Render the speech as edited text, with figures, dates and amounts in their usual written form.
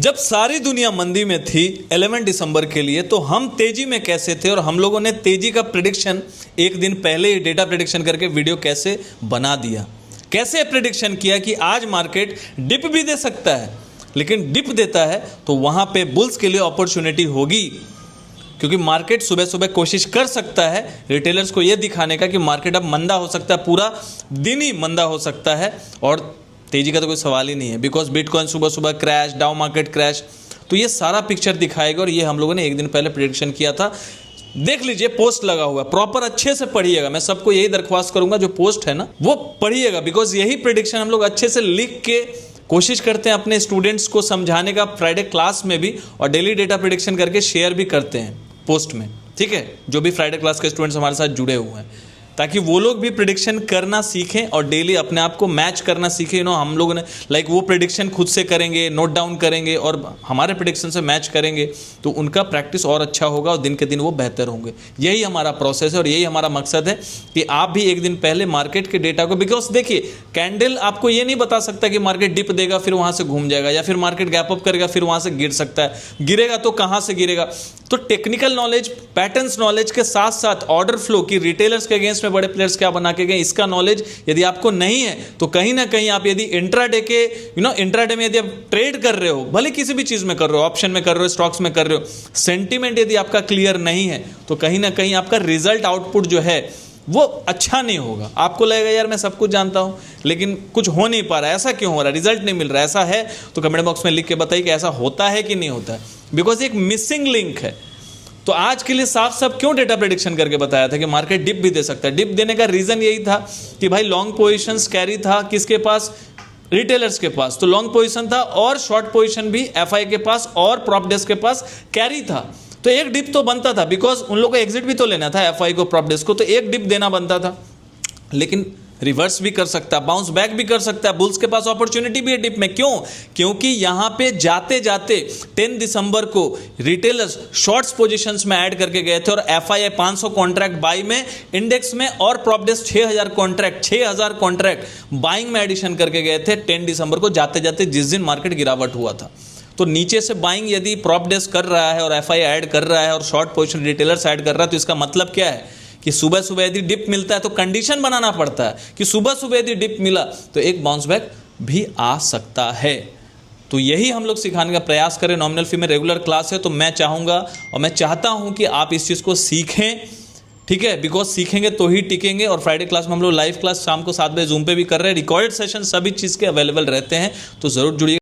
जब सारी दुनिया मंदी में थी 11 दिसंबर के लिए, तो हम तेजी में कैसे थे और हम लोगों ने तेजी का प्रेडिक्शन एक दिन पहले ही डेटा प्रेडिक्शन करके वीडियो कैसे बना दिया। कैसे प्रेडिक्शन किया कि आज मार्केट डिप भी दे सकता है, लेकिन डिप देता है तो वहाँ पे बुल्स के लिए अपॉर्चुनिटी होगी, क्योंकि मार्केट सुबह सुबह कोशिश कर सकता है रिटेलर्स को ये दिखाने का कि मार्केट अब मंदा हो सकता है, पूरा दिन ही मंदा हो सकता है और तेजी का तो कोई सवाल ही नहीं है, बिकॉज बिटकॉइन सुबह सुबह क्रैश, डाउ मार्केट क्रैश, तो ये सारा पिक्चर दिखाएगा और ये हम लोगों ने एक दिन पहले प्रेडिक्शन किया था। देख लीजिए, पोस्ट लगा हुआ है, प्रॉपर अच्छे से पढ़िएगा। मैं सबको यही दरख्वास्त करूंगा, जो पोस्ट है ना वो पढ़िएगा, बिकॉज यही प्रेडिक्शन हम लोग अच्छे से लिख के कोशिश करते हैं अपने स्टूडेंट्स को समझाने का फ्राइडे क्लास में भी, और डेली डेटा प्रेडिक्शन करके शेयर भी करते हैं पोस्ट में, ठीक है, जो भी फ्राइडे क्लास के स्टूडेंट्स हमारे साथ जुड़े हुए हैं, ताकि वो लोग भी प्रेडिक्शन करना सीखें और डेली अपने आप को मैच करना सीखें। हम लोगों ने वो प्रेडिक्शन खुद से करेंगे, नोट डाउन करेंगे और हमारे प्रेडिक्शन से मैच करेंगे, तो उनका प्रैक्टिस और अच्छा होगा और दिन के दिन वो बेहतर होंगे। यही हमारा प्रोसेस है और यही हमारा मकसद है कि आप भी एक दिन पहले मार्केट के डेटा को, बिकॉज देखिए कैंडल आपको ये नहीं बता सकता कि मार्केट डिप देगा फिर वहाँ से घूम जाएगा, या फिर मार्केट गैप अप करेगा फिर वहाँ से गिर सकता है। गिरेगा तो कहाँ से गिरेगा? तो टेक्निकल नॉलेज, पैटर्न्स नॉलेज के साथ साथ ऑर्डर फ्लो की रिटेलर्स के अगेंस्ट में बड़े प्लेयर्स क्या बना के गए, इसका नॉलेज यदि आपको नहीं है तो कहीं ना कहीं आप यदि इंट्राडे के इंट्राडे में यदि आप ट्रेड कर रहे हो, भले किसी भी चीज में कर रहे हो, ऑप्शन में कर रहे हो, स्टॉक्स में कर रहे हो, सेंटीमेंट यदि आपका क्लियर नहीं है तो कहीं ना कहीं आपका रिजल्ट आउटपुट जो है वो अच्छा नहीं होगा। आपको लगेगा यार मैं सब कुछ जानता हूं लेकिन कुछ हो नहीं पा रहा है, ऐसा क्यों हो रहा है, रिजल्ट नहीं मिल रहा है। ऐसा है तो कमेंट बॉक्स में लिख के बताइए कि ऐसा होता है कि नहीं होता है, बिकॉज एक मिसिंग लिंक है। तो आज के लिए साफ साफ क्यों डेटा प्रेडिक्शन करके बताया था कि मार्केट डिप भी दे सकता है। डिप देने का रीजन यही था कि भाई लॉन्ग पोजीशंस कैरी था किसके पास, रिटेलर्स के पास, तो लॉन्ग पोजीशन था और शॉर्ट पोजीशन भी एफआई के पास और प्रॉप डेस्क के पास कैरी था। तो एक डिप तो बनता था, बिकॉज उन लोगों को एग्जिट भी तो लेना था एफआई को, प्रॉप डेस्क को, तो एक डिप देना बनता था। लेकिन रिवर्स भी कर सकता है, बाउंस बैक भी कर सकता है, बुल्स के पास अपॉर्चुनिटी भी है डिप में। क्यों? क्योंकि यहां पे जाते जाते 10 दिसंबर को रिटेलर्स शॉर्ट्स पोजीशंस में ऐड करके गए थे और एफआईआई 500 कॉन्ट्रैक्ट बाई में इंडेक्स में और प्रॉप डेस्क 6000 कॉन्ट्रैक्ट बाइंग में एडिशन करके गए थे 10 दिसंबर को, जाते जाते जिस दिन मार्केट गिरावट हुआ था। तो नीचे से बाइंग यदि प्रॉप डेस्क कर रहा है और एफआई ऐड कर रहा है और शॉर्ट पोजीशन रिटेलर्स ऐड कर रहा है, तो इसका मतलब क्या है कि सुबह सुबह यदि डिप मिलता है तो कंडीशन बनाना पड़ता है कि सुबह सुबह यदि डिप मिला तो एक बाउंस बैक भी आ सकता है। तो यही हम लोग सिखाने का प्रयास करें। नॉमिनल फी में रेगुलर क्लास है, तो मैं चाहूँगा और मैं चाहता हूँ कि आप इस चीज़ को सीखें, ठीक है, बिकॉज सीखेंगे तो ही टिकेंगे। और फ्राइडे क्लास में हम लोग लाइव क्लास शाम को 7 बजे जूम पे भी कर रहे हैं, रिकॉर्डेड सेशन सभी चीज़ के अवेलेबल रहते हैं, तो ज़रूर जुड़िए।